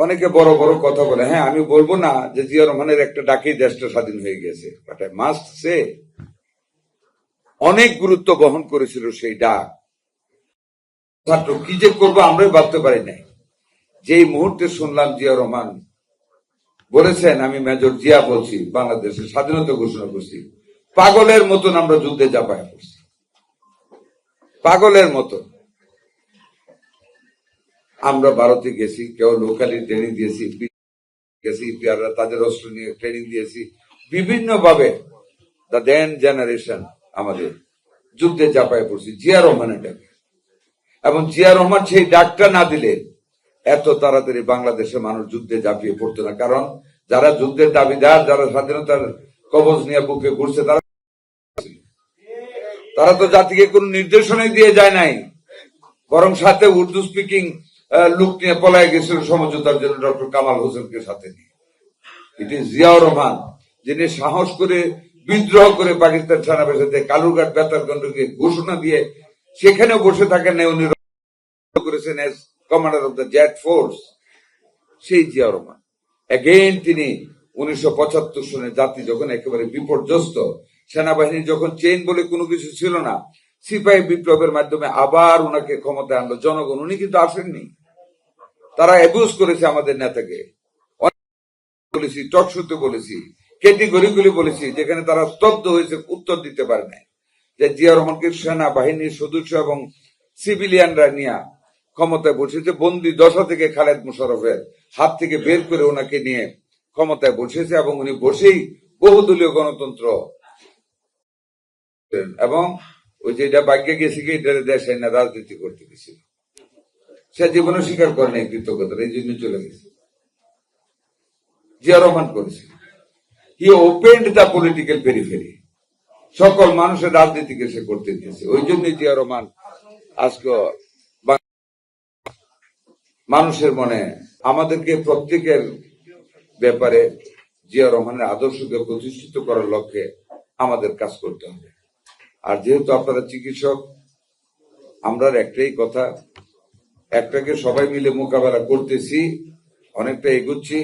অনেকে বড় বড় কথা বলে। হ্যাঁ, আমি বলবো না যে জিয়া রহমানের একটা ডাকেই দেশটা স্বাধীন হয়ে গেছে, বাট আই মাস্ট সে অনেক গুরুত্ব বহন করেছিল সেই ডাক। ছাত্র কি যে করবো আমরাই ভাবতে পারি নাই। যেই মুহূর্তে শুনলাম জিয়া রহমান বলেছেন, আমি মেজর জিয়া বলছি, বাংলাদেশের স্বাধীনতা ঘোষণা করছি, পাগলের মতন আমরা যুদ্ধে ঝাঁপায় পড়ছি, পাগলের মতো। আমরা ভারতে গেছি, কেউ লোকালি ট্রেনিং দিয়েছি, গেছি তাদের অস্ত্র নিয়ে ট্রেনিং দিয়েছি বিভিন্ন ভাবে। দ্য দেন জেনারেশন আমাদের যুদ্ধে ঝাঁপায় পড়ছি জিয়া রহমানের ডাকে, এবং জিয়া রহমান সেই ডাকটা না দিলে এত তাড়াতাড়ি বাংলাদেশের মানুষ যুদ্ধে ঝাঁপিয়ে পড়তো না। কারণ যারা যুদ্ধের দাবিদার, যারা স্বাধীনতার কবজ নিয়ে বুকে ঘুরছে, তারা তো জাতিকে কোন নির্দেশনাই দিয়ে যায় নাই, বরং সাথে উর্দু স্পিকিং লোক নিয়ে পলায় গেছিল সমঝোতার জন্য ডক্টর কামাল হোসেনকে সাথে নিয়ে। ইট ইজ জিয়াউর রহমান যিনি সাহস করে বিদ্রোহ করে পাকিস্তান সেনাবাহিনীতে কালুরঘাট বেতারগঞ্জকে ঘোষণা দিয়ে সেখানেও বসে থাকেন, উনি করেছেন as commander of the jet force. সেই জিয়াউর রহমান এগেইন তিনি 1975 সনে জাতি যখন একেবারে বিপর্যস্ত, সেনাবাহিনী যখন চেইন বলে কোনো কিছু ছিল না, সিপাহী বিপ্লবের মাধ্যমে আবার ওনাকে ক্ষমতায় আনলো জনগণ। উনি কিন্তু আসেননি, তারা অ্যাবিউজ করেছে আমাদের নেতাকে, বলেছি টকশোতে বলেছি, ক্যাটেগরিগুলি বলেছি, যেখানে তারা স্তব্ধ হয়েছে, উত্তর দিতে পারে নাই, যে জিয়া রহমানকে সেনাবাহিনীর সদস্য এবং সিভিলিয়ানরা নিয়ে ক্ষমতায় বসেছে, বন্দি দশা থেকে খালেদ মুশারফের হাত থেকে বের করে ওনাকে নিয়ে ক্ষমতায় বসেছে, এবং উনি বসেই বহুদলীয় গণতন্ত্র এবং ওই যেটা ভাগ্যে গেছে কি দেশে না রাজনীতি করতে গেছিল, সে জীবনে স্বীকার করে নাই কৃতজ্ঞতা, এই জন্য চলে গেছে। জিয়া রহমান করেছে, he opened the political periphery, সকল মানুষের রাজনীতিকে সে করতে দিয়েছে। ওই জন্যই জিয়া রহমান আজকে মানুষের মনে, আমাদেরকে প্রত্যেকের ব্যাপারে জিয়া রহমানের আদর্শকে প্রতিষ্ঠিত করার লক্ষ্যে আমাদের কাজ করতে হবে। আর যেহেতু আপনারা চিকিৎসক, আমরা একটাই কথা, একটাকে সবাই মিলে মোকাবেলা করতেছি, অনেকটা এগুচ্ছি,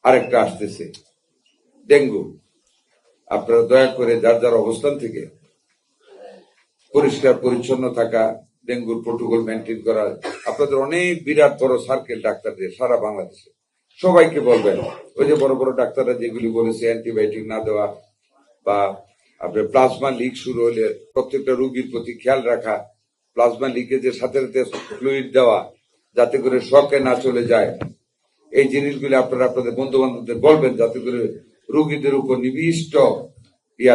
আরেকটা আসতেছে ডেঙ্গু। আপনারা দয়া করে যার যার অবস্থান থেকে পরিষ্কার পরিচ্ছন্ন থাকা, ডেঙ্গুর প্রোটোকল মেনটেন করা, আপনাদের অনেক বিরাট বড় সার্কেল ডাক্তারদের সারা বাংলাদেশে, সবাইকে বলবেন ওই যে বড় বড় ডাক্তাররা যেগুলি বলেছে, অ্যান্টিবায়োটিক না দেওয়া, বা আপনার প্লাজমা লিক শুরু হলে প্রত্যেকটা রোগীর প্রতি খেয়াল রাখা, প্লাজমা লিকেজের সাথে সাথে ফ্লুইড দেওয়া যাতে করে শকে না চলে যায়, এই জিনিসগুলি আপনারা আপনাদের বন্ধু বান্ধবদের বলবেন, যাতে করে রোগীদের উপর নিবিষ্ট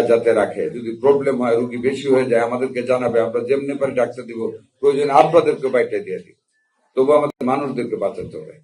যাতে রাখে। যদি প্রবলেম হয়, রোগী বেশি হয়ে যায়, আমাদেরকে জানাবে, আমরা যেমনি পারি ডাক্তার দিব, প্রয়োজনে আপনাদেরকে বাইটা দিয়ে দিব, তবু আমাদের মানুষদেরকে বাঁচাতে হবে।